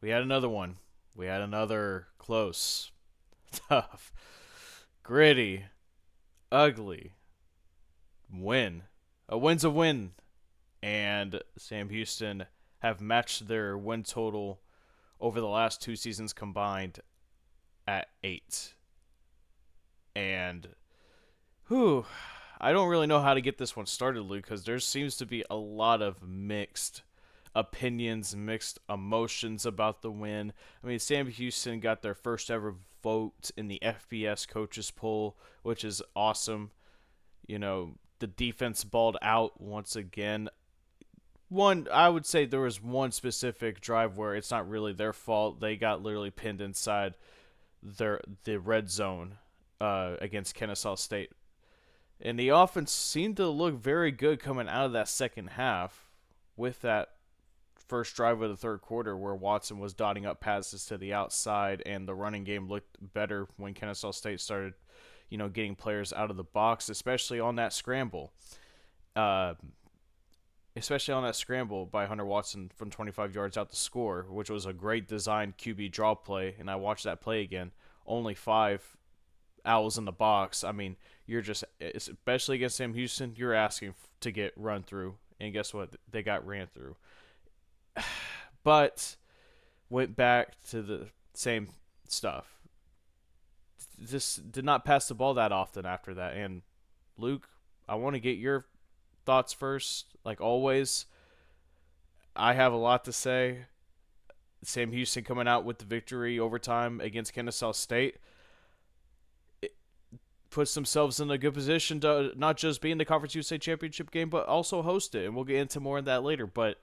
we had another one. We had another close, tough, gritty, ugly win. A win's a win. And Sam Houston have matched their win total over the last two seasons combined at 8. And whew, I don't really know how to get this one started, Luke, because there seems to be a lot of mixed opinions, mixed emotions about the win. I mean, Sam Houston got their first ever vote in the FBS coaches poll, which is awesome. The defense balled out once again. I would say there was one specific drive where it's not really their fault. They got literally pinned inside the red zone against Kennesaw State, and the offense seemed to look very good coming out of that second half with that first drive of the third quarter where Watson was dotting up passes to the outside and the running game looked better when Kennesaw State started, getting players out of the box, especially on that scramble. Uh, Especially on that scramble by Hunter Watson from 25 yards out to score, which was a great designed QB draw play. And I watched that play again. Only 5 owls in the box. I mean, you're just, especially against Sam Houston, you're asking to get run through. And guess what? They got ran through. But went back to the same stuff. Just did not pass the ball that often after that. And Luke, I want to get your thoughts first. Like always, I have a lot to say. Sam Houston coming out with the victory overtime against Kennesaw State puts themselves in a good position to not just be in the Conference USA Championship game, but also host it. And we'll get into more of that later. But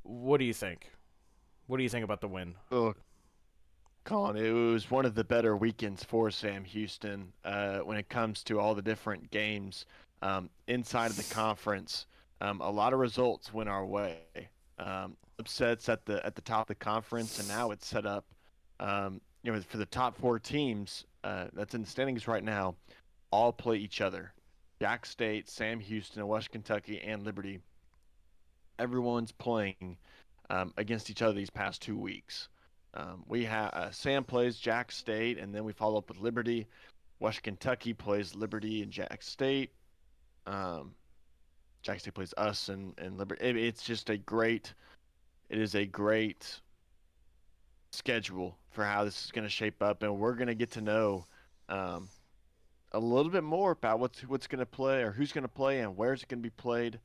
what do you think? What do you think about the win? Oh, Colin, it was one of the better weekends for Sam Houston when it comes to all the different games inside of the conference. A lot of results went our way. Upsets at the top of the conference, and now it's set up, for the top four teams that's in the standings right now. All play each other. Jack State, Sam Houston, West Kentucky, and Liberty. Everyone's playing against each other these past 2 weeks. We have Sam plays Jack State, and then we follow up with Liberty. West Kentucky plays Liberty and Jack State. Um, Jack State plays us and Liberty. It's just a great. It is a great schedule for how this is going to shape up, and we're going to get to know um, a little bit more about what's going to play or who's going to play and where's it going to be played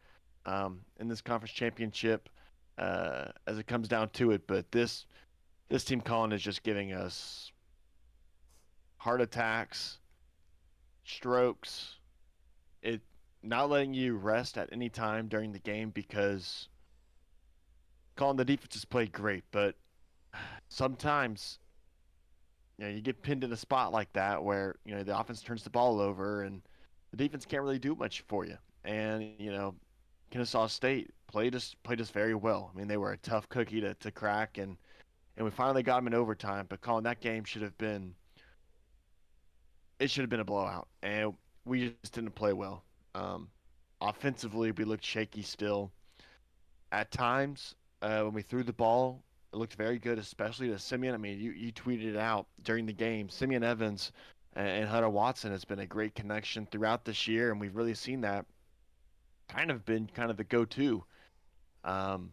in this conference championship as it comes down to it. But this team, Colin, is just giving us heart attacks, strokes, it not letting you rest at any time during the game because Colin, the defense has played great, but sometimes you get pinned in a spot like that where the offense turns the ball over and the defense can't really do much for you. And Kennesaw State played us very well. I mean, they were a tough cookie to crack, and we finally got them in overtime. But Colin, that game should have been a blowout, and we just didn't play well. Um, Offensively, we looked shaky still. At times, when we threw the ball, it looked very good, especially to Simeon. I mean, you tweeted it out during the game. Simeon Evans and Hunter Watson has been a great connection throughout this year, and we've really seen that kind of the go-to. Um,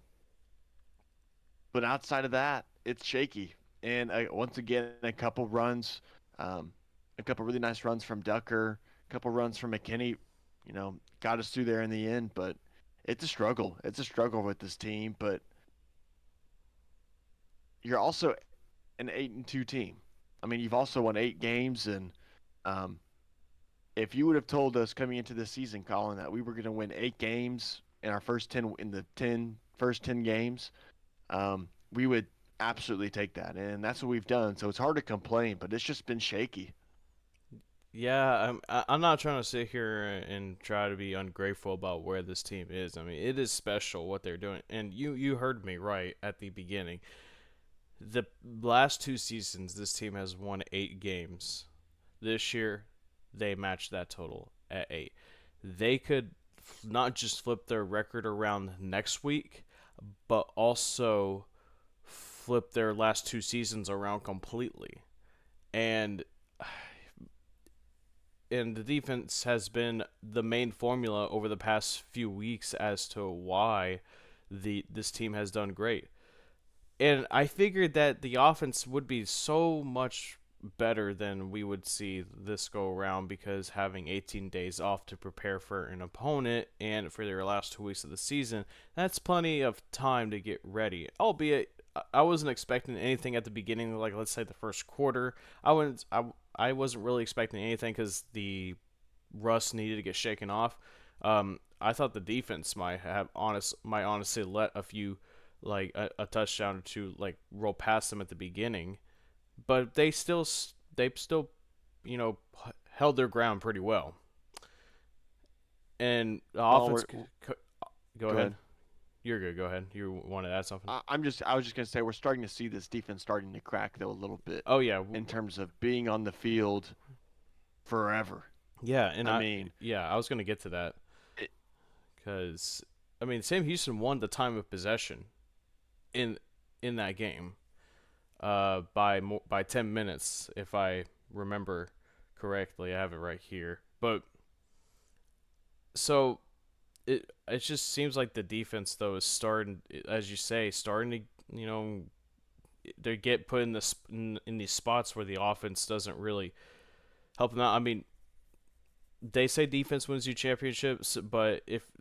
but outside of that, it's shaky. And once again, a couple really nice runs from Ducker, a couple runs from McKinney, got us through there in the end. But it's a struggle. It's a struggle with this team. But you're also an 8-2 team. I mean, you've also won 8 games, and um, if you would have told us coming into this season, Colin, that we were going to win 8 games in our first 10 games, we would absolutely take that, and that's what we've done. So it's hard to complain, but it's just been shaky. Yeah, I'm not trying to sit here and try to be ungrateful about where this team is. I mean, it is special what they're doing, and you heard me right at the beginning. The last two seasons, this team has won 8 games. This year, they matched that total at 8. They could not just flip their record around next week, but also flipped their last two seasons around completely. And and the defense has been the main formula over the past few weeks as to why this team has done great. And I figured that the offense would be so much better than we would see this go around because having 18 days off to prepare for an opponent and for their last 2 weeks of the season, that's plenty of time to get ready. Albeit, I wasn't expecting anything at the beginning, like let's say the first quarter. I wasn't really expecting anything because the rust needed to get shaken off. I thought the defense might honestly let a few like a touchdown or two like roll past them at the beginning, but they still you know held their ground pretty well. And the Colin, offense, go go ahead. ahead. You're good. Go ahead. You want to add something? I was just gonna say we're starting to see this defense starting to crack though a little bit Oh yeah, in terms of being on the field forever. yeah, and I mean, I was gonna get to that it, because I mean Sam Houston won the time of possession in in that game by 10 minutes if I remember correctly. I have it right here. But so it just seems like the defense though is starting, as you say, starting to they get put in in these spots where the offense doesn't really help them out. I mean, they say defense wins you championships, but if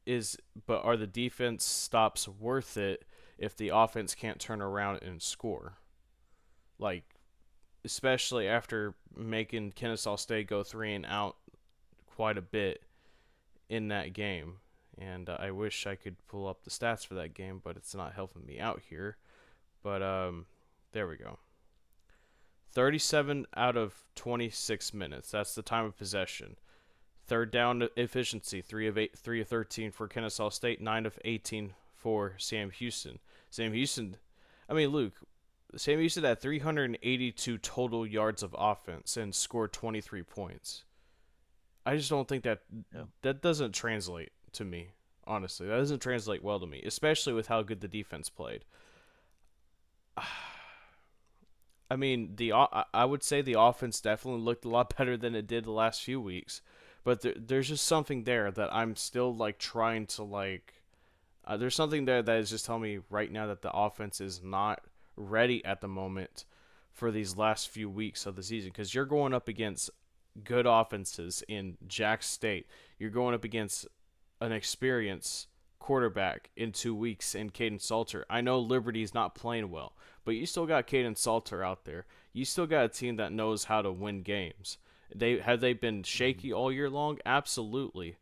is but are the defense stops worth it if the offense can't turn around and score? Like, especially after making Kennesaw State go 3-and-out quite a bit in that game. And I wish I could pull up the stats for that game, but it's not helping me out here. But there we go. 37 out of 26 minutes. That's the time of possession. Third down efficiency, 3 of 13 for Kennesaw State, 9 of 18 for Sam Houston. Sam Houston, I mean, Luke, Sam Houston had 382 total yards of offense and scored 23 points. I just don't think yeah. that doesn't translate to me. Honestly, that doesn't translate well to me, especially with how good the defense played. I mean, I would say the offense definitely looked a lot better than it did the last few weeks, but there's just something there that I'm still like trying to like. There's something there that is just telling me right now that the offense is not ready at the moment for these last few weeks of the season because you're going up against good offenses in Jack State. You're going up against an experienced quarterback in 2 weeks in Caden Salter. I know Liberty's not playing well, but you still got Caden Salter out there. You still got a team that knows how to win games. They been shaky all year long? Absolutely.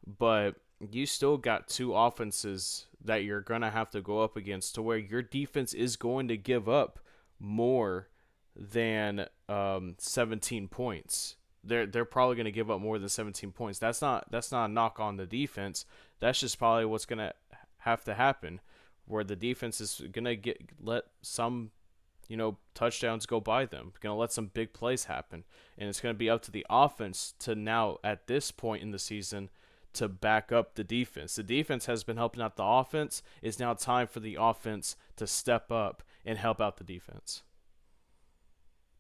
But you still got two offenses that you're going to have to go up against to where your defense is going to give up more than 17 points. They're probably going to give up more than 17 points. That's not a knock on the defense. That's just probably what's going to have to happen, where the defense is going to let some touchdowns go by them. Going to let some big plays happen, and it's going to be up to the offense to now at this point in the season to back up the defense. The defense has been helping out the offense. It's now time for the offense to step up and help out the defense.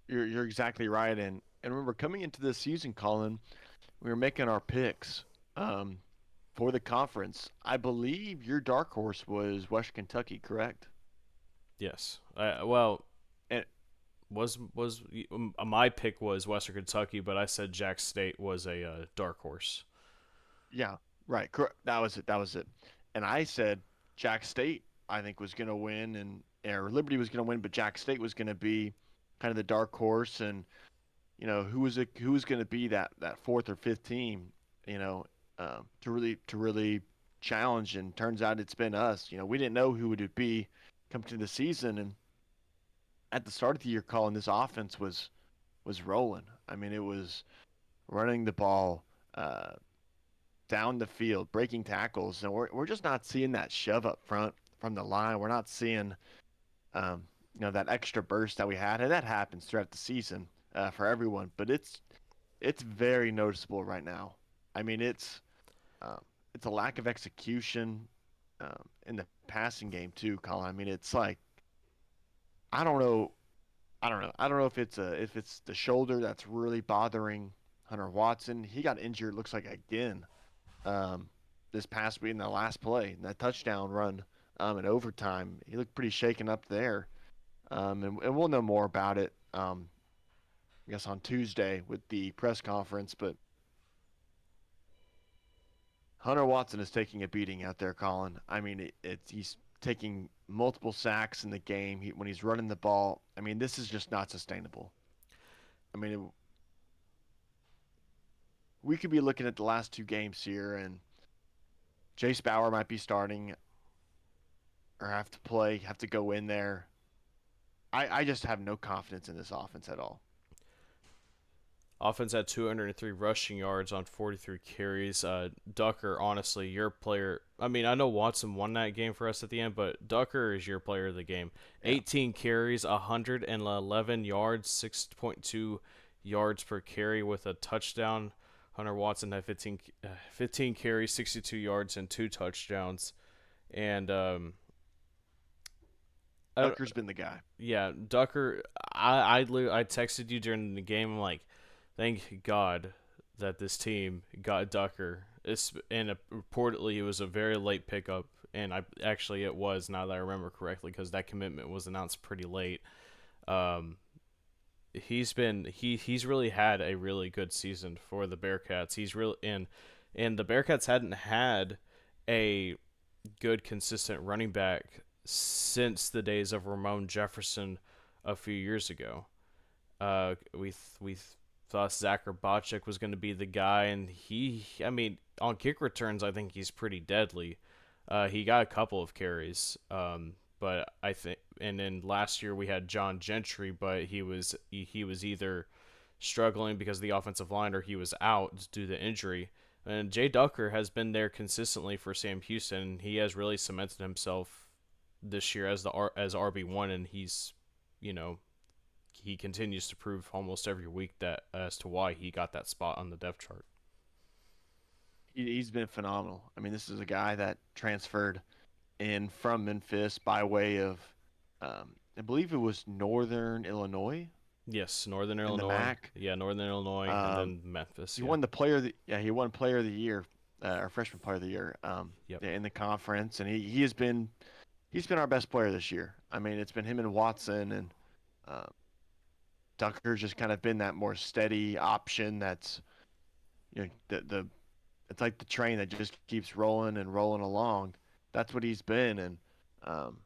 you're exactly right. And remember, coming into this season, Colin, we were making our picks um, for the conference. I believe your dark horse was West Kentucky, correct? Yes. Well, And was my pick was Western Kentucky, but I said Jack State was a dark horse. yeah, right, correct. That was it. That was it. And I said Jack State, I think, was going to win, and or Liberty was going to win, but Jack State was going to be kind of the dark horse, and who was going to be that fourth or fifth team, to really challenge. And turns out it's been us. We didn't know who would it be come to the season, and at the start of the year, Colin, this offense was rolling. I mean, it was running the ball uh, down the field, breaking tackles, and we're just not seeing that shove up front from the line. We're not seeing that extra burst that we had, and that happens throughout the season for everyone. But it's very noticeable right now. I mean, um, it's a lack of execution in the passing game too, Colin. I mean, it's like I don't know. I don't know. I don't know if it's the shoulder that's really bothering Hunter Watson. He got injured. Looks like again. Um, this past week in the last play, in that touchdown run, in overtime, he looked pretty shaken up there. And we'll know more about it. I guess on Tuesday with the press conference. But Hunter Watson is taking a beating out there, Colin. I mean, he's taking multiple sacks in the game when he's running the ball. I mean, this is just not sustainable. I mean, we could be looking at the last two games here, and Jace Bauer might be starting or have to go in there. I just have no confidence in this offense at all. Offense had 203 rushing yards on 43 carries. Ducker, honestly, your player. I mean, I know Watson won that game for us at the end, but Ducker is your player of the game. Yeah. 18 carries, 111 yards, 6.2 yards per carry with a touchdown. Hunter Watson had 15 carries, 62 yards, and two touchdowns. And Tucker's been the guy. yeah, Ducker. I texted you during the game. I'm like, thank God that this team got Ducker. And reportedly it was a very late pickup, and it was, now that I remember correctly, because that commitment was announced pretty late. Um, he's really had a really good season for the Bearcats. He's really and the Bearcats hadn't had a good consistent running back since the days of Ramon Jefferson a few years ago. We thought Zach Botchick was going to be the guy, and I mean, on kick returns, I think he's pretty deadly. He got a couple of carries, but I think, and then last year we had John Gentry, but he was either struggling because of the offensive line or he was out due to injury. And Jay Ducker has been there consistently for Sam Houston. He has really cemented himself this year as as RB1, and you know, he continues to prove almost every week that as to why he got that spot on the depth chart. He's been phenomenal. I mean, this is a guy that transferred in from Memphis by way of, I believe it was Northern Illinois Yes, Northern in the Illinois. MAC. Yeah, Northern Illinois, and Um, then Memphis. he Yeah. won the player of the yeah he won player of the year, or freshman player of the year, Yep. in the conference, and he's been our best player this year. I mean, it's been him and Watson, and uh, Tucker's just kind of been that more steady option. That's, the it's like the train that just keeps rolling and rolling along. That's what he's been, and um,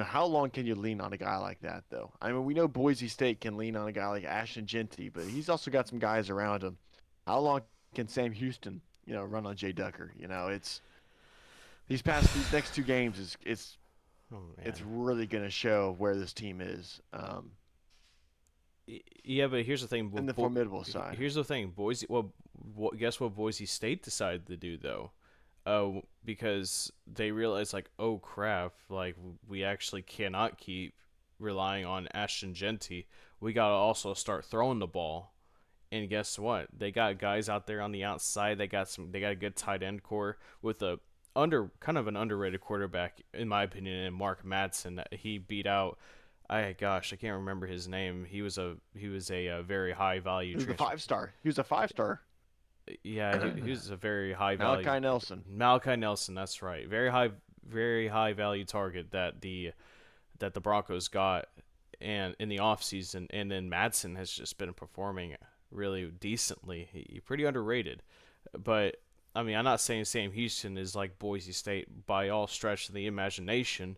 how long can you lean on a guy like that, though? I mean, we know Boise State can lean on a guy like Ashton Genty, but he's also got some guys around him. How long can Sam Houston, run on Jay Ducker? It's these next two games Oh it's man. really going to show where this team is, Yeah, but here's the thing. in the formidable side. Here's the thing. Boise. Well, guess what Boise State decided to do though? Because they realized, like, oh crap, like we actually cannot keep relying on Ashton Genty. We gotta also start throwing the ball. And guess what? They got guys out there on the outside. They got a good tight end core with a kind of an underrated quarterback in my opinion, in Mark Madsen. He beat out, I can't remember his name. He was a very high value He was a transfer. 5 star. He was a 5 star. Yeah, he was a very high value. Malachi Nelson. Malachi Nelson, that's right. Very high value target that the Broncos got and in the offseason. And then Madsen has just been performing really decently. He pretty underrated. But I mean, I'm not saying Sam Houston is like Boise State by all stretch of the imagination,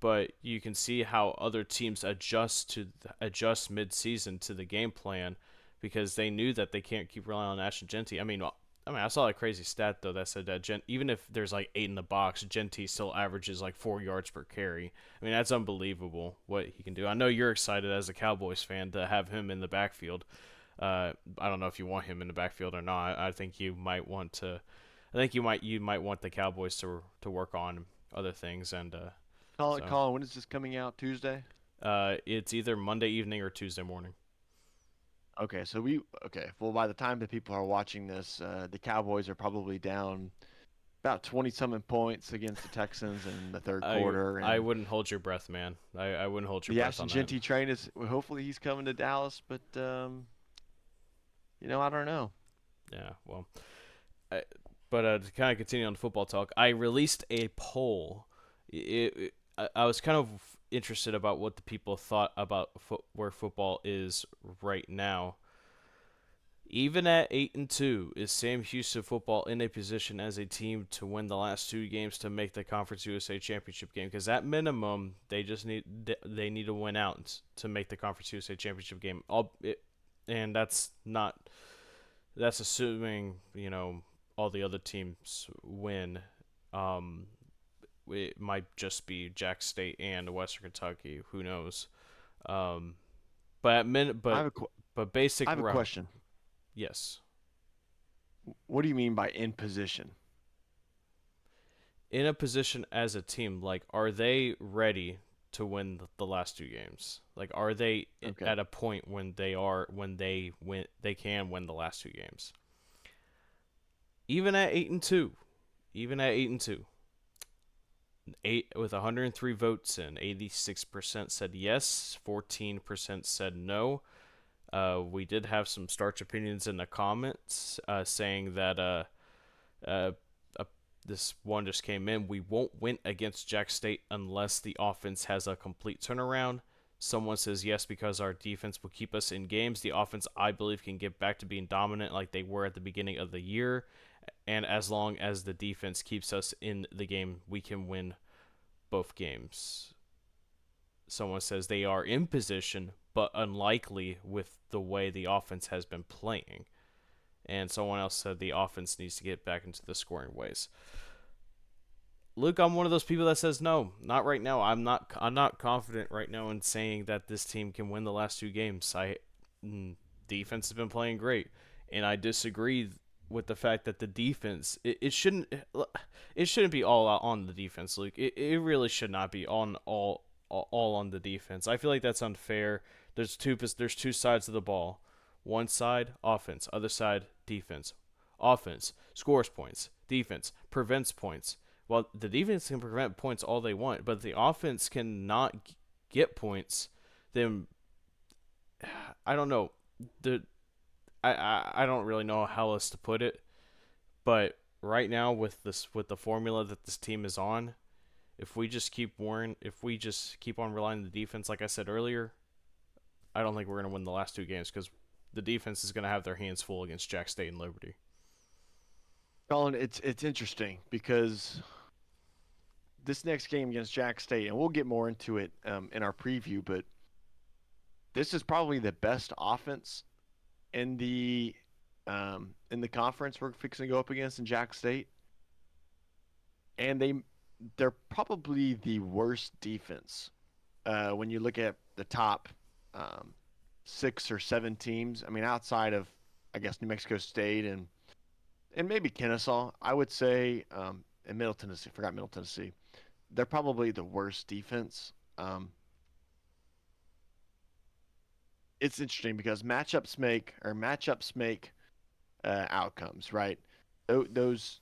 but you can see how other teams adjust mid-season to the game plan because they knew that they can't keep relying on Ashton Genty. I saw a crazy stat though that said that even if there's like 8 in the box, Genty still averages like 4 yards per carry. I mean, that's unbelievable what he can do. I know you're excited as a Cowboys fan to have him in the backfield. I don't know if you want him in the backfield or not. I think you might want to. I think you might want the Cowboys to work on other things, and so Colin, when is this coming out? Tuesday? it's either Monday evening or Tuesday morning. Okay, okay. Well, by the time that people are watching this, the Cowboys are probably down about 20-something points against the Texans in the third I quarter. I And wouldn't hold your breath, man. I wouldn't hold your the breath Ashton on that. Genty train is hopefully he's coming to Dallas, but I don't know. Yeah, well, I, but to kind of continue on football talk, I released a poll. I was kind of interested about what the people thought about where football is right now. Even at 8-2, is Sam Houston football in a position as a team to win the last two games to make the Conference USA Championship game? Because at minimum, they need to win out to make the Conference USA Championship game. And that's assuming all the other teams win. Um, it might just be Jack State and Western Kentucky. Who knows? Um, but at min I but have but I basic have a question. yes. What do you mean by in position? In a position as a team, like, are they ready to win the last two games? Like, are they Okay. at a point when they can win the last two games? Even at 8-2, even at 8-2, eight with 103 votes in, 86% said yes, 14% said no. We did have some starch opinions in the comments saying that uh, this one just came in. We won't win against Jack State unless the offense has a complete turnaround. Someone says yes because our defense will keep us in games. The offense, I believe, can get back to being dominant like they were at the beginning of the year. And as long as the defense keeps us in the game, we can win both games. Someone says they are in position, but unlikely with the way the offense has been playing. And someone else said the offense needs to get back into the scoring ways. Luke, I'm one of those people that says no, not right now. I'm not confident right now in saying that this team can win the last two games. Defense has been playing great, and I disagree with the fact that the defense it shouldn't be all out on the defense, Luke. It really should not be on all on the defense. I feel like that's unfair. There's two sides of the ball. One side offense, other side defense. Offense scores points, defense prevents points. Well, the defense can prevent points all they want, but the offense cannot get points. Then I don't know. The I don't really know how else to put it, but right now with the formula that this team is on, if we just keep on relying on the defense, like I said earlier, I don't think we're gonna win the last two games because the defense is gonna have their hands full against Jack State and Liberty. Colin, it's interesting because this next game against Jack State, and we'll get more into it in our preview, but this is probably the best offense in the conference we're fixing to go up against in Jack State, and they're probably the worst defense when you look at the top um, 6 or 7 teams. I mean, outside of I guess New Mexico State and maybe Kennesaw, I would say, and Middle Tennessee. Forgot Middle Tennessee. They're probably the worst defense. It's interesting because matchups make outcomes, right? Those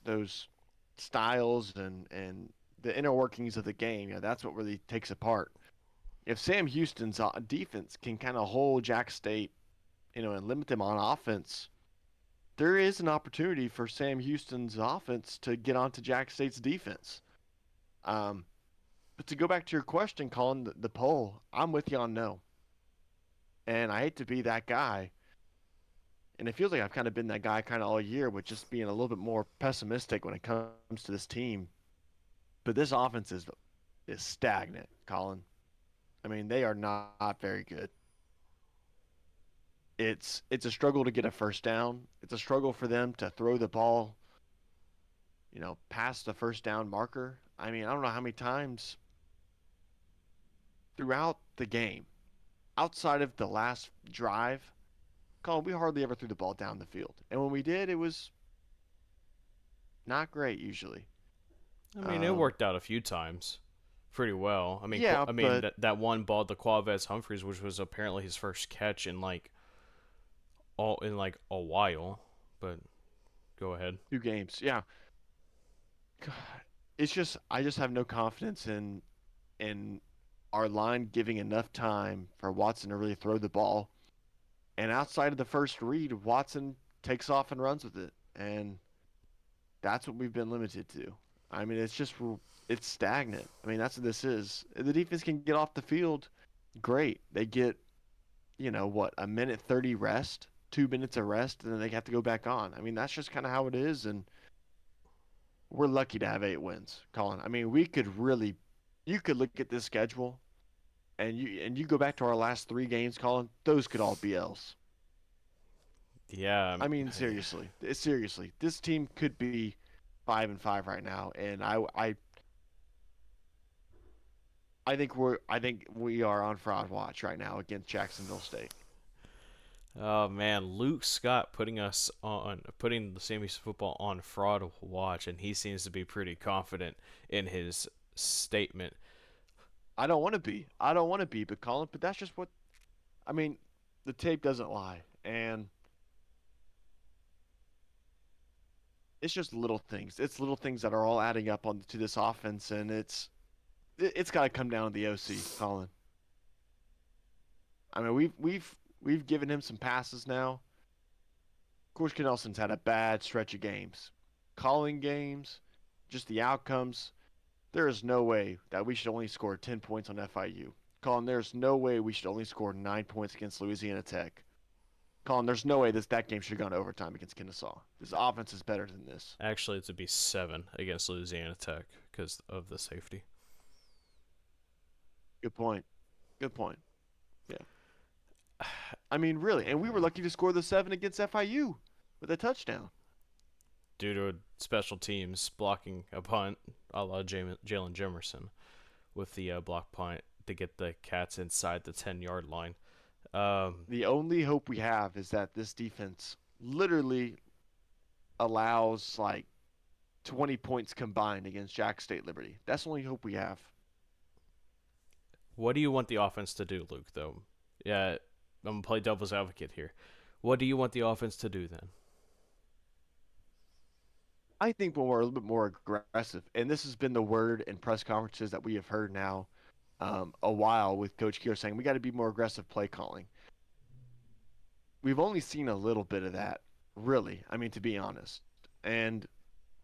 styles and the inner workings of the game, that's what really takes apart. If Sam Houston's defense can kind of hold Jack State, and limit them on offense, there is an opportunity for Sam Houston's offense to get onto Jack State's defense. Um, but to go back to your question, Colin, the poll, I'm with you on no. And I hate to be that guy. And it feels like I've kind of been that guy kind of all year with just being a little bit more pessimistic when it comes to this team. But this offense is stagnant, Colin. I mean, they are not very good. It's a struggle to get a first down. It's a struggle for them to throw the ball, past the first down marker. I mean, I don't know how many times throughout the game, outside of the last drive, Colin, we hardly ever threw the ball down the field. And when we did, it was not great usually. I mean, it Um, worked out a few times pretty well. I mean, yeah, but that one ball to Quavez Humphreys, which was apparently his first catch in like a while. But go ahead. 2 games. Yeah. it's just I just have no confidence in our line giving enough time for Watson to really throw the ball. And outside of the first read, Watson takes off and runs with it, and that's what we've been limited to. I mean, it's stagnant. I mean, that's what this is. If the defense can get off the field, great. They get what, a minute 30 rest, 2 minutes of rest, and then they have to go back on. I mean, that's just kind of how it is, and we're lucky to have 8 wins, Colin. I mean, you could look at this schedule, and you go back to our last 3 games, Colin. Those could all be L's. Yeah, I mean, seriously, this team could be 5-5 right now, and I think we are on fraud watch right now against Jacksonville State. oh man, Luke Scott putting the Sammy football on fraud watch, and he seems to be pretty confident in his statement. I don't want to be, but Colin, but that's just what I mean. The tape doesn't lie, and it's just little things. It's little things that are all adding up on to this offense, and it's got to come down to the OC, Colin. I mean, we've given him some passes now. Of course, Nelson's had a bad stretch of games, calling games, just the outcomes. There is no way that we should only score 10 points on FIU. Colin, there's no way we should only score 9 points against Louisiana Tech. Colin, there's no way that game should have gone to overtime against Kennesaw. This offense is better than this. Actually, it would be 7 against Louisiana Tech because of the safety. Good point. Good point. Yeah. I mean, really, and we were lucky to score the 7 against FIU with a touchdown. Due to special teams blocking a punt, a la Jalen Jimerson, with the block punt to get the Cats inside the 10-yard line. The only hope we have is that this defense literally allows like 20 points combined against Jack State Liberty. That's the only hope we have. What do you want the offense to do, Luke, though? Yeah, I'm going to play devil's advocate here. What do you want the offense to do then? I think when we're a little bit more aggressive, and this has been the word in press conferences that we have heard now a while with Coach Keir saying we got to be more aggressive play calling. We've only seen a little bit of that, really. I mean, to be honest. And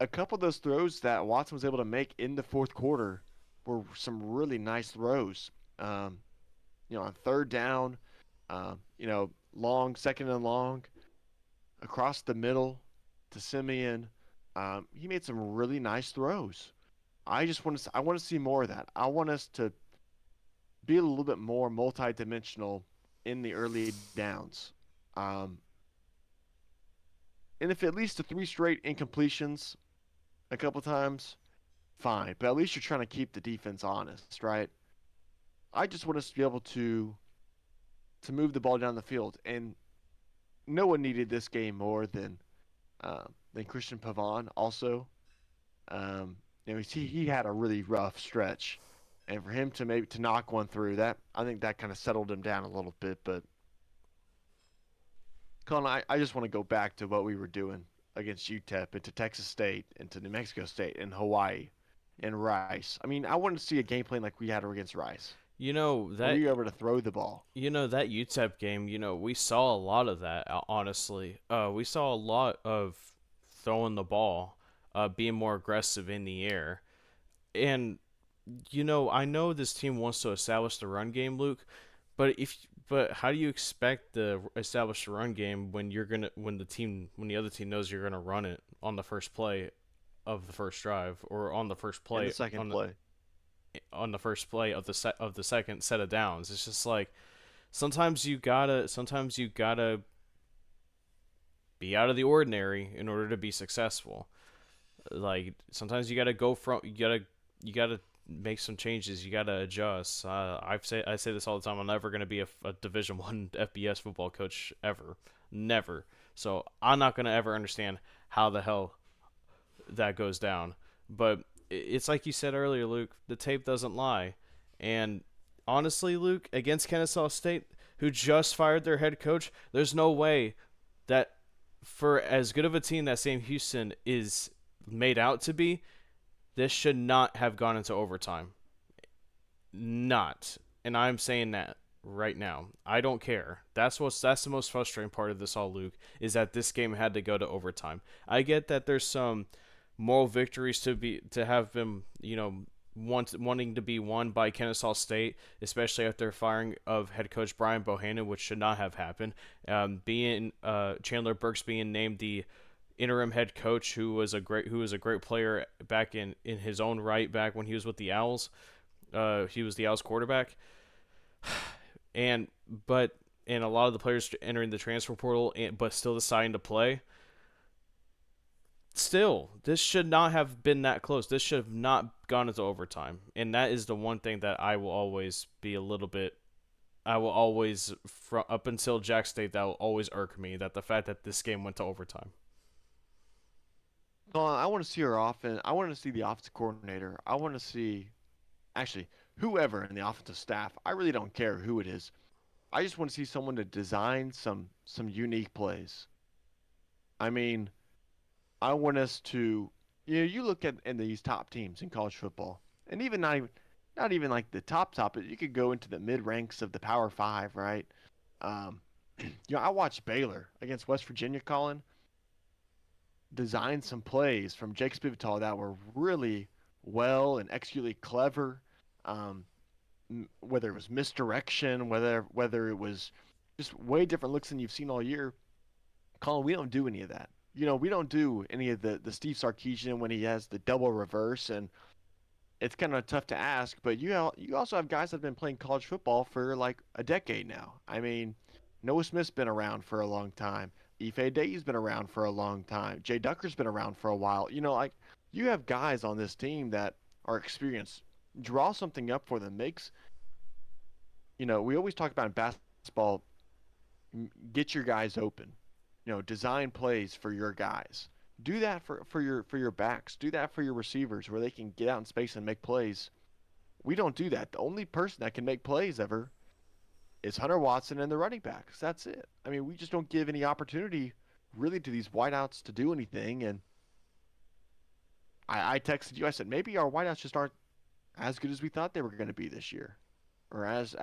a couple of those throws that Watson was able to make in the fourth quarter were some really nice throws. On third down, long, second and long, across the middle to Simeon. He made some really nice throws. I want to see more of that. I want us to be a little bit more multi-dimensional in the early downs. And if it leads to 3 straight incompletions a couple times, fine. But at least you're trying to keep the defense honest, right? I just want us to be able to move the ball down the field. And no one needed this game more than Christian Pavon also. He had a really rough stretch. And for him to knock one through, that I think that kind of settled him down a little bit. But Colin, I just want to go back to what we were doing against UTEP and to Texas State and to New Mexico State and Hawaii and Rice. I mean, I want to see a game plan like we had against Rice. You know that we were able to throw the ball. That UTEP game. We saw a lot of that. Honestly, we saw a lot of throwing the ball, being more aggressive in the air, and I know this team wants to establish the run game, Luke, but how do you expect to establish a run game when the other team knows you're gonna run it on the first play of the first drive or on the first play, the second play, on the first play of the second set of downs? It's just like sometimes you gotta be out of the ordinary in order to be successful. Like sometimes you gotta make some changes. You gotta adjust. I say this all the time. I'm never gonna be a Division I FBS football coach ever, never. So I'm not gonna ever understand how the hell that goes down. But it's like you said earlier, Luke. The tape doesn't lie. And honestly, Luke, against Kennesaw State, who just fired their head coach, there's no way that for as good of a team that Sam Houston is made out to be, This should not have gone into overtime. Not. And I'm saying that right now. I don't care. That's the most frustrating part of this all, Luke, is that this game had to go to overtime. I get that there's some moral victories to have been, wanting to be won by Kennesaw State, especially after firing of head coach Brian Bohannon, which should not have happened. Being Chandler Burks being named the interim head coach, who was a great player back in his own right back when he was with the Owls. He was the Owls quarterback, and but and a lot of the players entering the transfer portal, but still deciding to play. Still, this should not have been that close. This should have not gone into overtime, and that is the one thing that I will always be a little bit. I will always, up until Jack State, that will always irk me, that the fact that this game went to overtime. I want to see our offense. I want to see the offensive coordinator. I want to see, actually, whoever in the offensive staff. I really don't care who it is. I just want to see someone to design some unique plays. I mean, I want us to, you look at in these top teams in college football, and even not even like the top, but you could go into the mid ranks of the Power Five, right? Um, I watched Baylor against West Virginia, Colin, design some plays from Jake Spivital that were really well and executively clever. Um, whether it was misdirection, whether it was just way different looks than you've seen all year. Colin, we don't do any of that. We don't do any of the Steve Sarkisian when he has the double reverse, and it's kind of tough to ask. But you also have guys that have been playing college football for like a decade now. I mean, Noah Smith's been around for a long time. Ife Day's been around for a long time. Jay Ducker's been around for a while. Like you have guys on this team that are experienced. Draw something up for them. We always talk about in basketball, get your guys open. Design plays for your guys. Do that for your backs. Do that for your receivers where they can get out in space and make plays. We don't do that. The only person that can make plays ever is Hunter Watson and the running backs. That's it. I mean, we just don't give any opportunity really to these wideouts to do anything. And I texted you. I said maybe our wideouts just aren't as good as we thought they were going to be this year, or as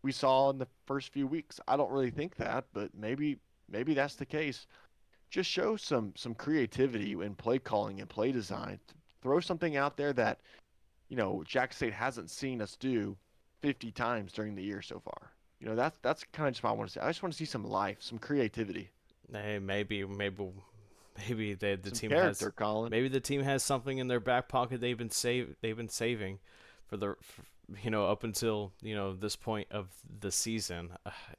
we saw in the first few weeks. I don't really think that, but maybe that's the case. Just show some creativity in play calling and play design. Throw something out there that Jack State hasn't seen us do 50 times during the year so far. That's kind of just what I want to see. I just want to see some life, some creativity, Hey, maybe the some team has character, Colin. maybe the team has something in their back pocket they've been saving up until this point of the season.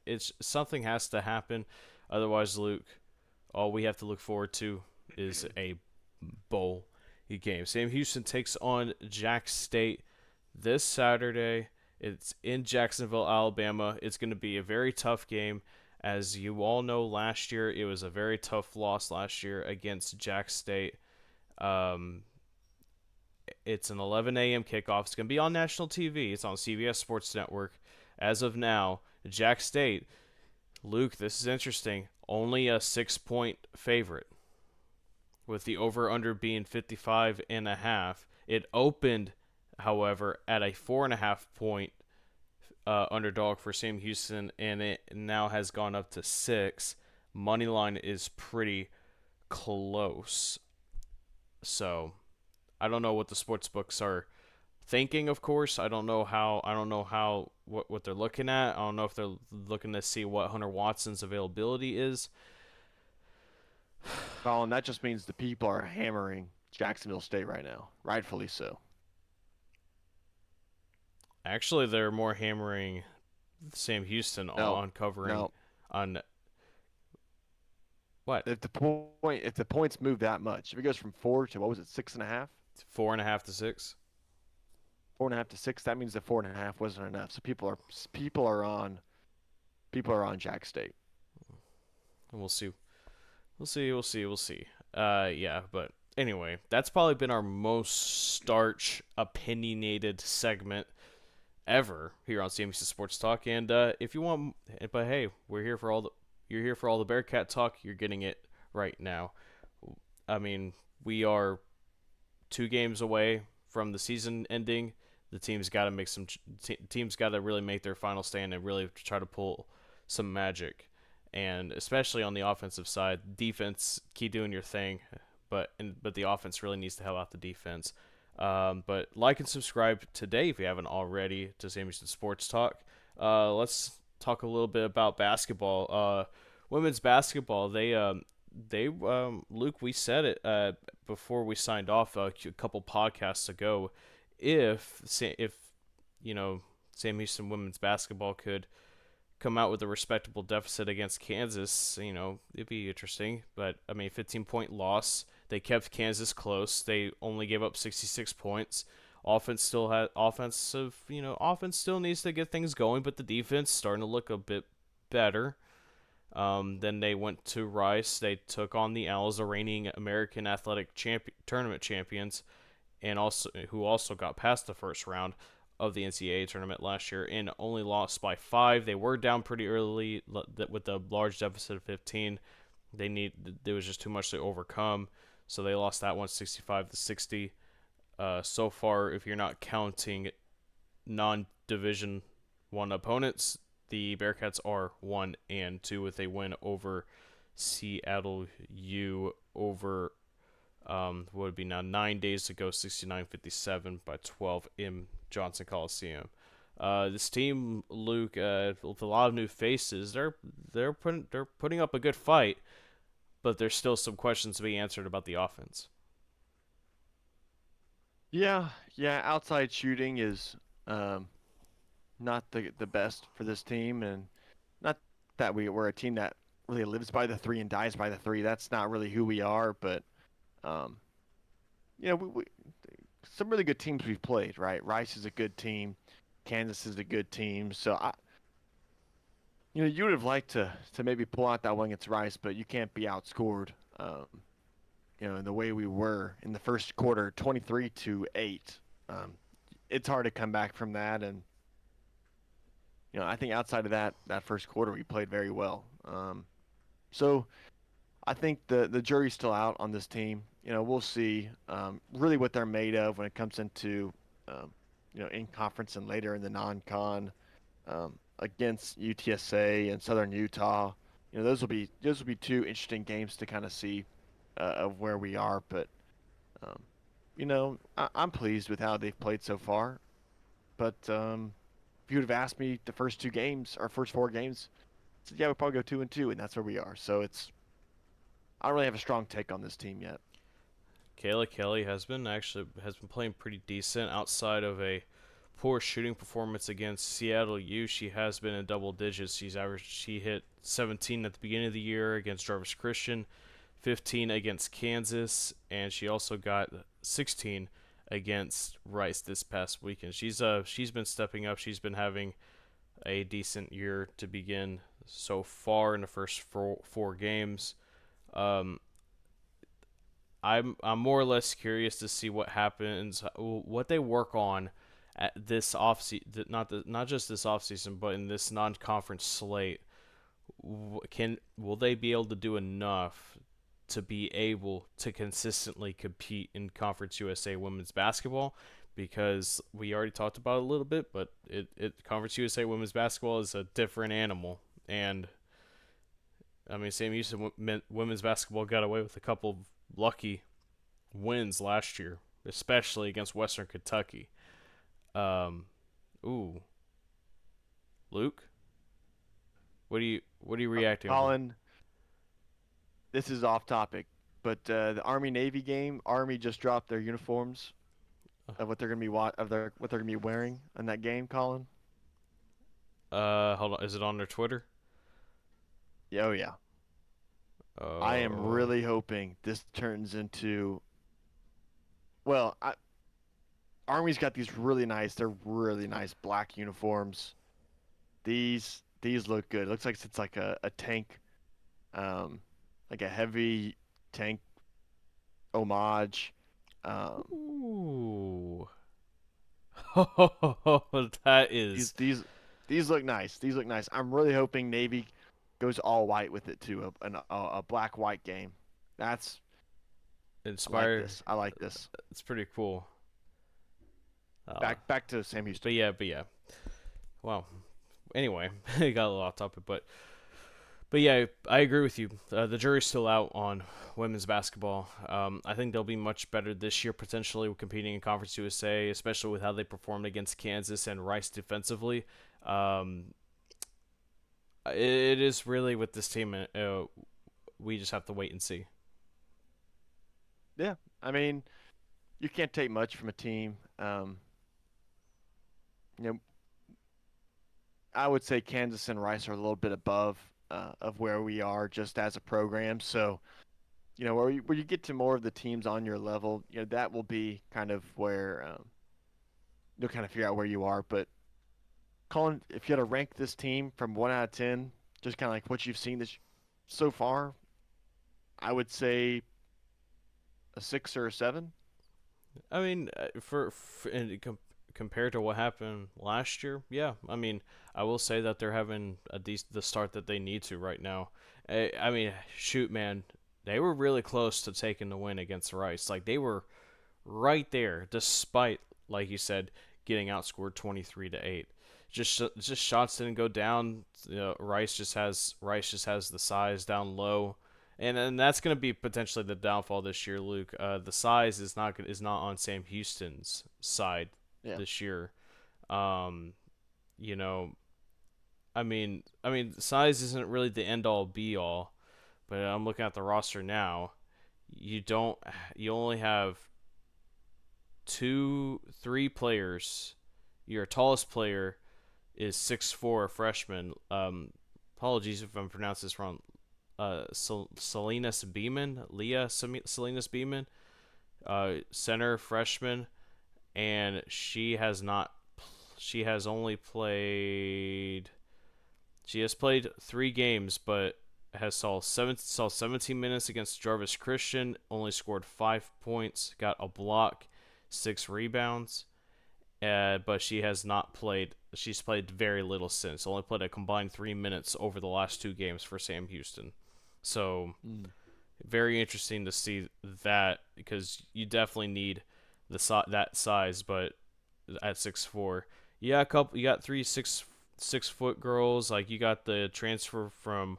It's something has to happen, otherwise, Luke, all we have to look forward to is a bowl game. Sam Houston takes on Jack State this Saturday. It's in Jacksonville, Alabama. It's going to be a very tough game. As you all know, last year it was a very tough loss last year against Jack State. Um, it's an 11 a.m. kickoff. It's going to be on national TV. It's on CBS Sports Network. As of now, Jack State, Luke, this is interesting, only a 6-point favorite with the over-under being 55.5. It opened, however, at a 4.5-point underdog for Sam Houston, and it now has gone up to 6. Money line is pretty close. So I don't know what the sports books are thinking. Of course, I don't know how what they're looking at. I don't know if they're looking to see what Hunter Watson's availability is. Colin, that just means the people are hammering Jacksonville State right now, rightfully so. Actually, they're more hammering Sam Houston No, on covering no. on what If the points move that much, if it goes from 4 to what was it, 6.5, 4.5 to 6. 4.5 to 6, that means the 4.5 wasn't enough. So people are on Jack State. And we'll see. We'll see. Yeah, but anyway, that's probably been our most starch opinionated segment ever here on CMC Sports Talk. And if you want, but hey, you're here for all the Bearcat talk. You're getting it right now. I mean, we are 2 games away from the season ending. The team's got to make some teams got to really make their final stand and really try to pull some magic. And especially on the offensive side, defense, keep doing your thing, but the offense really needs to help out the defense. But like and subscribe today if you haven't already to Sam Houston Sports Talk. Let's talk a little bit about basketball. Women's basketball. Luke, we said it before we signed off a couple podcasts ago. If Sam Houston women's basketball could come out with a respectable deficit against Kansas, it'd be interesting. But I mean, 15-point loss. They kept Kansas close. They only gave up 66 points. Offense still needs to get things going, but the defense starting to look a bit better. Then they went to Rice. They took on the Owls, the reigning American Athletic Tournament champions, and who also got past the first round of the NCAA tournament last year and only lost by 5. They were down pretty early with a large deficit of 15. There was just too much to overcome, so they lost that one 65-60. So far, if you're not counting non-Division 1 opponents, the Bearkats are 1-2 with a win over Seattle U over what would be now 9 days ago, 69-57 by 12 in Johnson Coliseum. This team, Luke, with a lot of new faces, they're putting up a good fight, but there's still some questions to be answered about the offense. Yeah, yeah. Outside shooting is not the best for this team, and not that we're a team that really lives by the three and dies by the three. That's not really who we are. But um, we some really good teams we've played. Right, Rice is a good team, Kansas is a good team. So you would have liked to maybe pull out that one against Rice, but you can't be outscored. In the way we were in the first quarter, 23-8. It's hard to come back from that, and I think outside of that first quarter, we played very well. So I think the jury's still out on this team. We'll see really what they're made of when it comes into in conference and later in the non-con against UTSA and Southern Utah. Those will be 2 interesting games to kind of see of where we are. But I'm pleased with how they've played so far. But if you would have asked me the first 2 games, our first 4 games, I said, yeah, we'll probably go 2-2, and that's where we are. So I don't really have a strong take on this team yet. Kayla Kelly has been playing pretty decent outside of a poor shooting performance against Seattle U. She has been in double digits. She hit 17 at the beginning of the year against Jarvis Christian, 15 against Kansas, and she also got 16 against Rice this past weekend. She's been stepping up. She's been having a decent year to begin so far in the first four games. I'm more or less curious to see what happens, what they work on at this offseason, not just this offseason, but in this non-conference slate. Will they be able to do enough to be able to consistently compete in Conference USA women's basketball? Because we already talked about it a little bit, but Conference USA women's basketball is a different animal, and I mean, Sam Houston women's basketball got away with a couple of lucky wins last year, especially against Western Kentucky. Ooh, Luke, what are you reacting over? Colin, this is off topic, but the Army Navy game, Army just dropped their uniforms of what they're gonna be what they're gonna be wearing in that game. Colin. Hold on, is it on their Twitter? Yeah, oh yeah. I am Oh, really hoping this turns into. Well, Army's got they're really nice black uniforms. These look good. It looks like it's like a tank, um, like a heavy tank homage. Um, ooh, that these is these these look nice. These look nice. I'm really hoping Navy goes all white with it too. A black white game. That's I like Inspire. this. I like this. It's pretty cool. Uh, Back to Sam Houston. but yeah. Well, anyway, got a little off topic, but yeah, I agree with you. The jury's still out on women's basketball. I think they'll be much better this year, potentially competing in Conference USA, especially with how they performed against Kansas and Rice defensively. Um, it is really with this team. We just have to wait and see. Yeah, I mean, you can't take much from a team. You know, I would say Kansas and Rice are a little bit above of where we are just as a program. So, where you get to more of the teams on your level, that will be kind of where you'll kind of figure out where you are. But Colin, if you had to rank this team from 1 out of 10, just kind of like what you've seen this so far, I would say a 6 or a 7. I mean, compared to what happened last year, yeah. I mean, I will say that they're having the start that they need to right now. I mean, shoot, man, they were really close to taking the win against Rice. Like they were right there, despite, like you said, getting outscored 23-8. Just shots didn't go down. Rice just has the size down low, and that's going to be potentially the downfall this year, Luke. The size is not on Sam Houston's side Yeah, this year. Um, you know, I mean, size isn't really the end all be all, but I'm looking at the roster now. You don't. You only have three players. Your tallest player is 6'4", a freshman. Apologies if I'm pronouncing this wrong. Salinas Beeman, Leah Salinas Beeman, center freshman, and she has not. She has only played. She has played 3 games, but saw 17 minutes against Jarvis Christian. Only scored 5 points, got a block, 6 rebounds. But she has not played. She's played very little since. Only played a combined 3 minutes over the last 2 games for Sam Houston. So mm. very interesting to see that because you definitely need that size. But at 6'4", you got 3 6 foot girls. Like you got the transfer from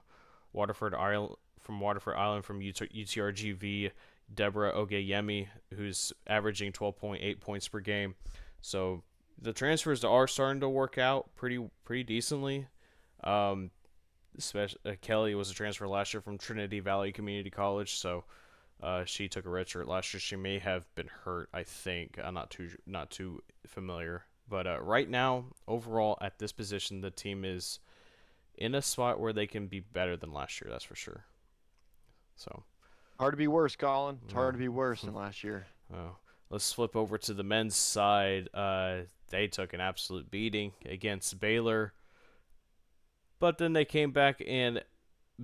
Waterford Island from UTRGV, Deborah Ogeyemi, who's averaging 12.8 points per game. So the transfers are starting to work out pretty decently. Um, especially Kelly was a transfer last year from Trinity Valley Community College, so she took a redshirt last year. She may have been hurt, I think. I'm not too familiar, but right now, overall at this position, the team is in a spot where they can be better than last year. That's for sure. So, Hard to be worse, Colin. It's hard well, to be worse than last year. oh, let's flip over to the men's side. They took an absolute beating against Baylor, but then they came back and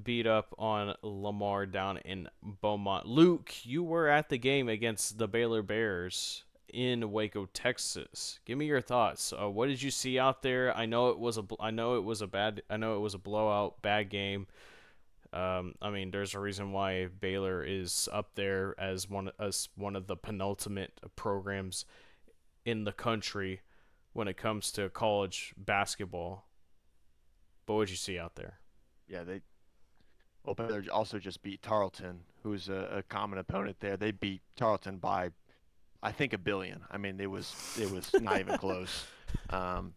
beat up on Lamar down in Beaumont. Luke, you were at the game against the Baylor Bears in Waco, Texas. Give me your thoughts. What did you see out there? I know it was a blowout, bad game. I mean, there's a reason why Baylor is up there as one of the penultimate programs in the country when it comes to college basketball. But what did you see out there? Yeah, Baylor also just beat Tarleton, who's a common opponent there. They beat Tarleton by, I think, a billion. I mean, it was not even close. Um,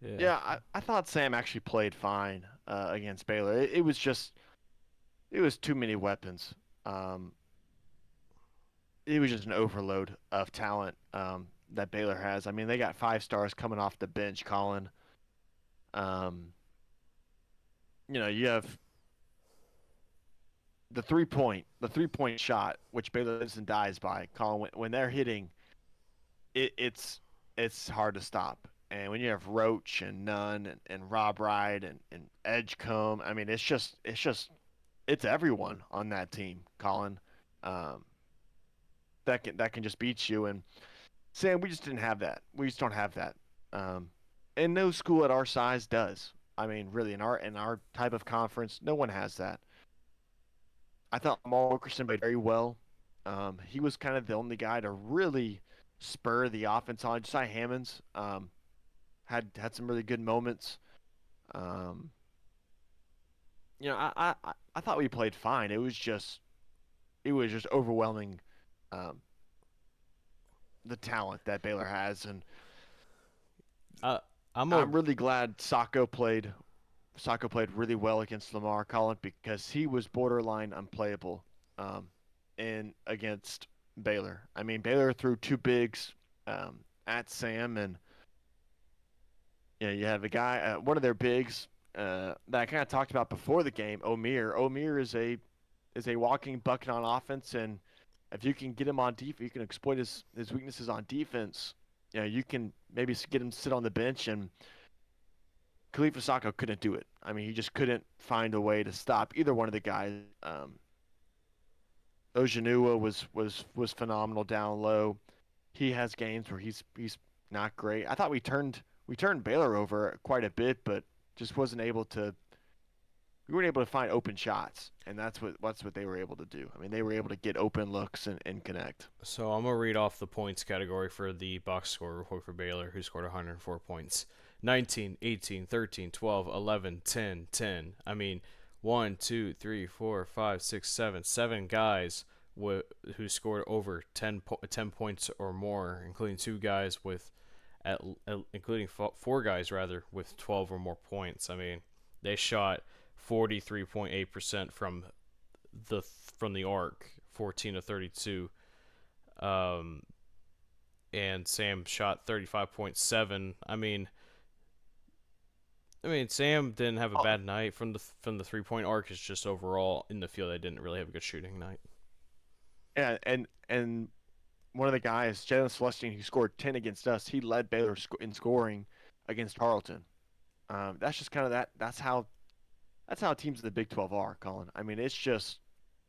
Yeah. yeah, I thought Sam actually played fine against Baylor. It was too many weapons. Um, it was just an overload of talent that Baylor has. I mean, they got 5 stars coming off the bench, Colin. Um, you have the 3-point shot, which Baylor lives and dies by. Colin, when they're hitting, it's hard to stop. And when you have Roach and Nunn and Rob Wright and Edgecombe, I mean, it's everyone on that team, Colin. Um, that can just beat you. And Sam, we just didn't have that. We just don't have that. Um, and no school at our size does. I mean, really, in our type of conference, no one has that. I thought Lamar Wilkerson played very well. He was kind of the only guy to really spur the offense on. Josiah Hammonds had some really good moments. Um, I thought we played fine. It was just overwhelming, um, the talent that Baylor has, and Uh, I'm a I'm really glad Sacco played really well against Lamar Collin because he was borderline unplayable, um, in against Baylor. I mean, Baylor threw two bigs, at Sam, and you have a guy, one of their bigs, that I kind of talked about before the game, Omir. Omir is a walking bucket on offense, and if you can get him on defense, you can exploit his weaknesses on defense. You can maybe get him to sit on the bench, and Khalifa Sacco couldn't do it. I mean, he just couldn't find a way to stop either one of the guys. Ojanua was phenomenal down low. He has games where he's not great. I thought we turned Baylor over quite a bit, but just wasn't able to. We weren't able to find open shots, and that's what they were able to do. I mean, they were able to get open looks and connect. So I'm gonna read off the points category for the box score report for Baylor, who scored 104 points. 19, 18, 13, 12, 11, 10, 10. I mean, 1, 2, 3, 4, 5, 6, 7. 7 guys who scored over 10 points or more, including 2 guys including 4 guys rather with 12 or more points. I mean, they shot 43.8% from the arc, 14 to 32. Um, and Sam shot 35.7. I mean, Sam didn't have a Oh, bad night from the 3-point arc. It's just overall in the field, they didn't really have a good shooting night. and one of the guys, Jalen Celestine, who scored 10 against us, he led Baylor in scoring against Tarleton. That's just kind of that. That's how teams in the Big 12 are, Colin. I mean, it's just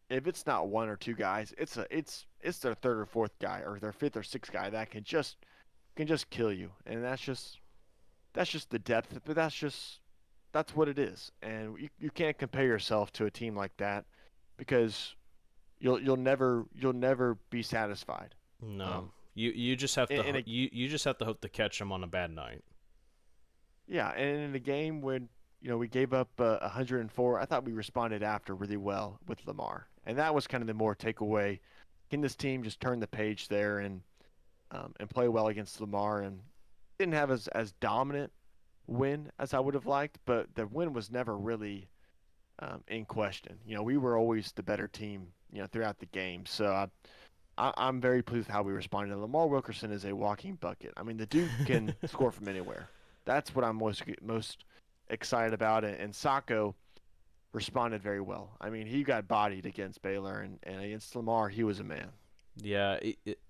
if it's not one or two guys, it's their third or fourth guy or their fifth or sixth guy that can just kill you, and that's just the depth. But that's what it is, and you can't compare yourself to a team like that because you'll never be satisfied. No, Um, you just have and, to and a, you just have to hope to catch him on a bad night. yeah, and in a game when we gave up 104, I thought we responded after really well with Lamar, and that was kind of the more takeaway. Can this team just turn the page there and play well against Lamar? And didn't have as dominant win as I would have liked, but the win was never really in question. We were always the better team, throughout the game. So I'm very pleased with how we responded. Lamar Wilkerson is a walking bucket. I mean, the dude can score from anywhere. That's what I'm most excited about. And Sacco responded very well. I mean, he got bodied against Baylor, and against Lamar, he was a man. Yeah,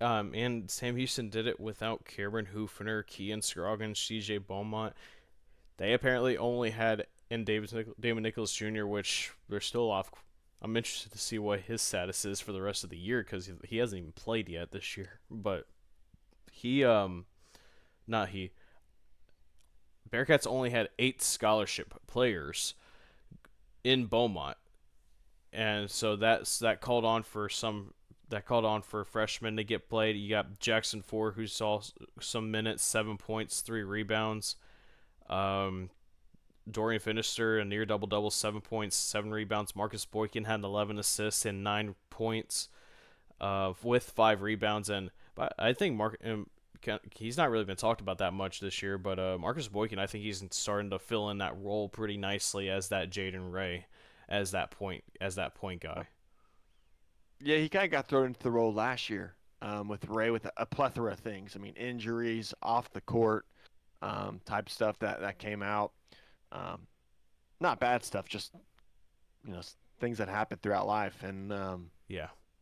and Sam Houston did it without Cameron Hoofner, Kean Scroggins, C.J. Beaumont. They apparently only had and David Nicholas Jr., which they're still off. I'm interested to see what his status is for the rest of the year because he hasn't even played yet this year. But he, not he. Bearkats only had 8 scholarship players in Beaumont, and so that called on for freshmen to get played. You got Jackson Ford, who saw some minutes, 7 points, 3 rebounds. Um, Dorian Finister, a near double double, 7 points, 7 rebounds. Marcus Boykin had 11 assists and 9 points, with 5 rebounds. And but I think he's not really been talked about that much this year. But Marcus Boykin, I think he's starting to fill in that role pretty nicely as that Jaden Ray, as that point guy. Yeah, he kind of got thrown into the role last year, with Ray with a plethora of things. I mean, injuries, off the court, type stuff that came out. Um, Not bad stuff, just things that happen throughout life. And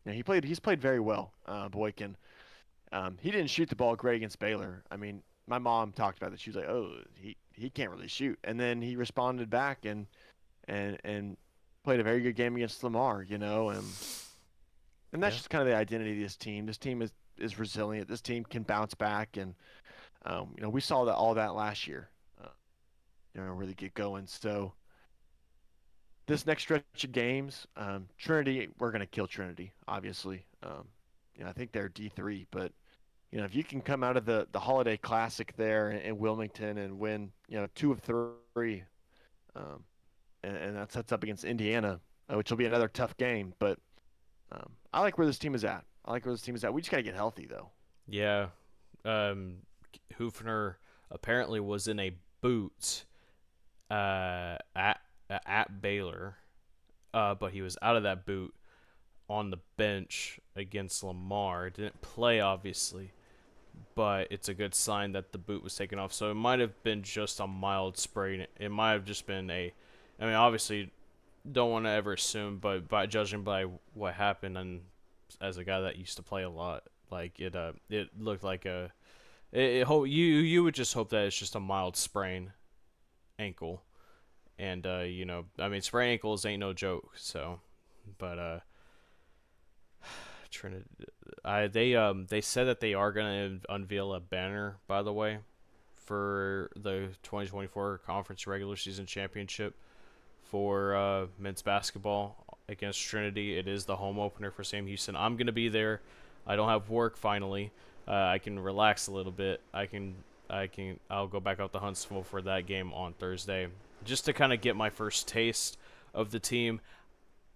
Yeah, he's played very well, Boykin. He didn't shoot the ball great against Baylor. I mean, my mom talked about that. She was like, "Oh, he can't really shoot," and then he responded back and played a very good game against Lamar. And that's yeah. just kind of the identity of this team. This team is resilient. This team can bounce back, and we saw that all that last year. Really get going. So this next stretch of games, Trinity, we're going to kill Trinity, obviously. I think they're D3, but if you can come out of the Holiday Classic there in Wilmington and win, two of three, um, and that sets up against Indiana, which will be another tough game. But I like where this team is at. I like where this team is at. We just got to get healthy, though. Yeah. Um, Hufner apparently was in a boot at Baylor, but he was out of that boot on the bench against Lamar. Didn't play, obviously, but it's a good sign that the boot was taken off. So it might have been just a mild sprain. It might have just been I mean, obviously, don't want to ever assume, but by judging by what happened, and as a guy that used to play a lot, like it looked like you would just hope that it's just a mild sprain ankle, and I mean, sprain ankles ain't no joke. So, but Trinity. They said that they are gonna unveil a banner, by the way, for the 2024 conference regular season championship for men's basketball against Trinity. It is the home opener for Sam Houston. I'm gonna be there. I don't have work finally. I can relax a little bit. I'll go back out to Huntsville for that game on Thursday, just to kind of get my first taste of the team.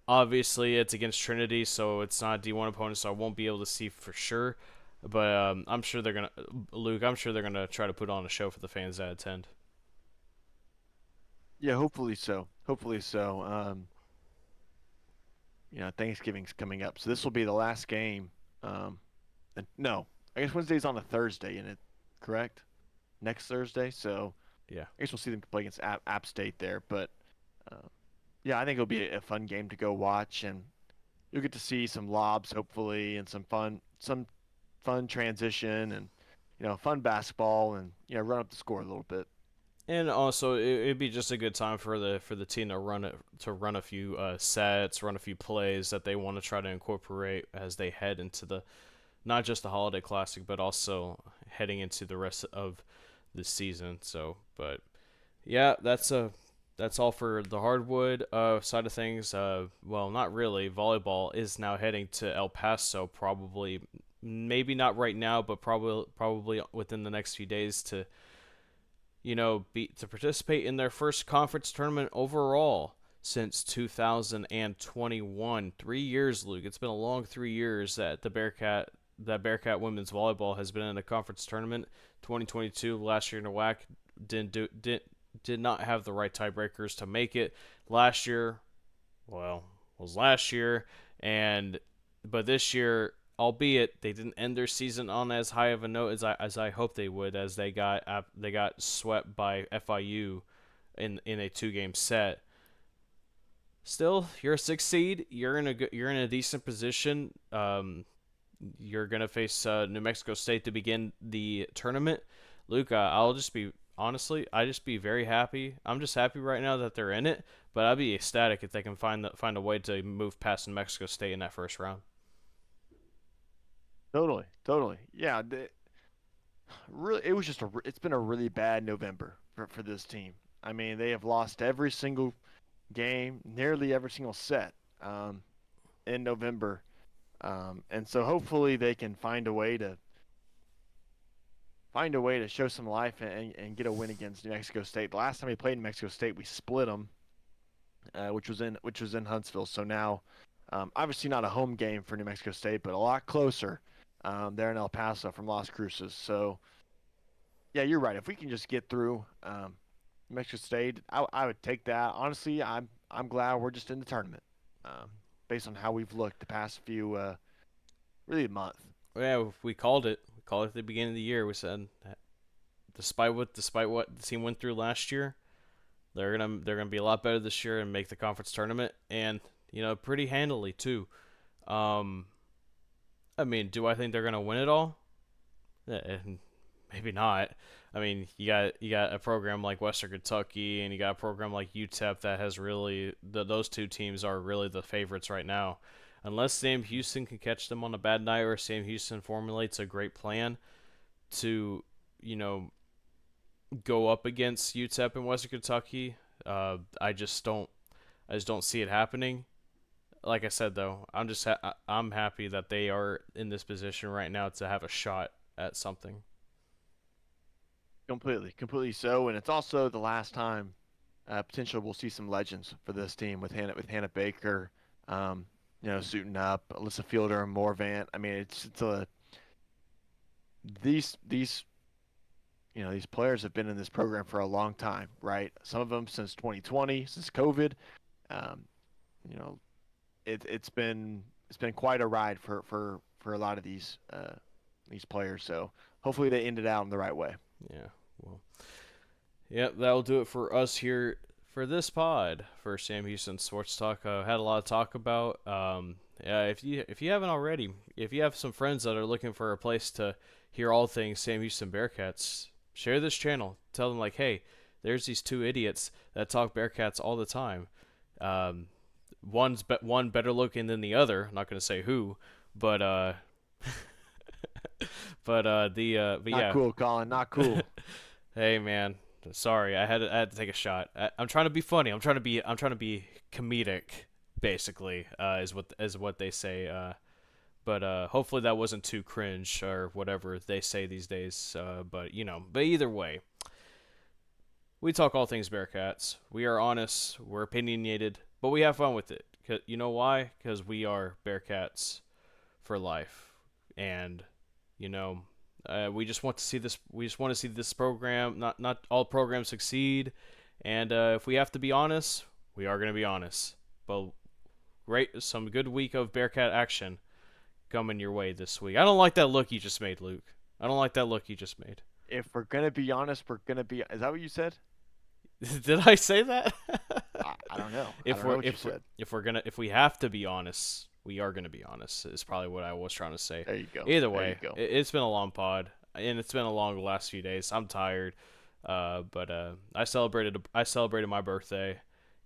Obviously, it's against Trinity, so it's not a D1 opponent, so I won't be able to see for sure. But I'm sure they're gonna, Luke. I'm sure they're gonna try to put on a show for the fans that attend. Yeah, hopefully so. Hopefully so. Thanksgiving's coming up, so this will be the last game. And no, I guess Wednesday's on a Thursday, and it correct next Thursday. So Yeah. I guess we'll see them play against App State there. But uh, yeah, I think it'll be a fun game to go watch, and you'll get to see some lobs hopefully, and some fun transition, and fun basketball, and run up the score a little bit. And also, it'd be just a good time for the team to run a few sets, run a few plays that they want to try to incorporate as they head into the not just the Holiday Classic, but also heading into the rest of the season. So, but yeah, that's all for the hardwood side of things. Well, not really. Volleyball is now heading to El Paso, probably, maybe not right now, but probably within the next few days to to participate in their first conference tournament overall since 2021. 3 years, Luke. It's been a long 3 years that Bearcat women's volleyball has been in a conference tournament. 2022, last year in the WAC, did not have the right tiebreakers to make it. Last year, well, was last year, and but this year, albeit they didn't end their season on as high of a note as I hoped they would, as they got swept by FIU in a 2-game set. Still, you're a 6 seed. You're in a decent position. You're gonna face New Mexico State to begin the tournament. Luke, I'll just be honestly, I just be very happy. I'm just happy right now that they're in it, but I'd be ecstatic if they can find a way to move past New Mexico State in that first round. Totally, totally. Yeah, really, it's been a really bad November for this team. I mean, they have lost every single game, nearly every single set in November, and so hopefully they can find a way to show some life and get a win against New Mexico State. The last time we played New Mexico State, we split them, which was in Huntsville. So now, obviously not a home game for New Mexico State, but a lot closer there in El Paso from Las Cruces. So yeah, you're right. If we can just get through New Mexico State, I would take that. Honestly, I'm glad we're just in the tournament, based on how we've looked the past few really a month. Yeah, we called it. We called it at the beginning of the year. We said that despite what the team went through last year, they're gonna be a lot better this year and make the conference tournament, and pretty handily too. Um, I mean, do I think they're gonna win it all? Maybe not. I mean, you got a program like Western Kentucky, and you got a program like UTEP that has really those two teams are really the favorites right now. Unless Sam Houston can catch them on a bad night, or Sam Houston formulates a great plan to, you know, go up against UTEP and Western Kentucky, I just don't see it happening. like I said though, I'm happy that they are in this position right now to have a shot at something. Completely, completely so. And it's also the last time potentially we'll see some legends for this team with Hannah Baker, um, suiting up, Alyssa Fielder and Morvant. I mean, it's a these these players have been in this program for a long time, right? Some of them since 2020, since COVID. Um, you know, it's been quite a ride for a lot of these players. So hopefully they end it out in the right way. Yeah. Well, yep, that'll do it for us here for this pod for Sam Houston Sports Talk. Had a lot to talk about. Yeah, if you haven't already, if you have some friends that are looking for a place to hear all things Sam Houston Bearcats, share this channel. Tell them like, hey, there's these two idiots that talk Bearcats all the time. Um, one better looking than the other. I'm not gonna say who, but but Not yeah. cool, Colin. Not cool. Hey man, sorry, I had to take a shot. I'm trying to be funny. I'm trying to be comedic, basically, is what they say. But hopefully that wasn't too cringe or whatever they say these days. But either way, we talk all things Bearcats. We are honest. We're opinionated, but we have fun with it. You know why? Because we are Bearcats for life, and you know, we just want to see this. We just want to see this program. Not all programs succeed, and if we have to be honest, we are going to be honest. But some good week of Bearcat action coming your way this week. I don't like that look you just made, Luke. I don't like that look you just made. If we're gonna be honest, we're gonna be. Is that what you said? Did I say that? I don't know. I if don't know we're what you if we're said. if we have to be honest, we are gonna be honest. Is probably what I was trying to say. There you go. Either There you way, go. it's been a long pod, and it's been a long last few days. I'm tired, but I celebrated my birthday,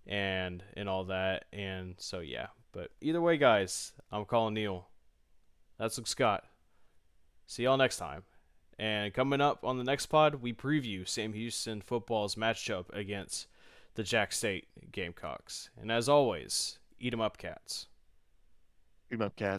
and all that, and so yeah. But either way, guys, I'm calling Neil. That's Luke Scott. See y'all next time. And coming up on the next pod, we preview Sam Houston football's matchup against the Jack State Gamecocks. And as always, eat 'em up, cats. Beat 'em up, Cats.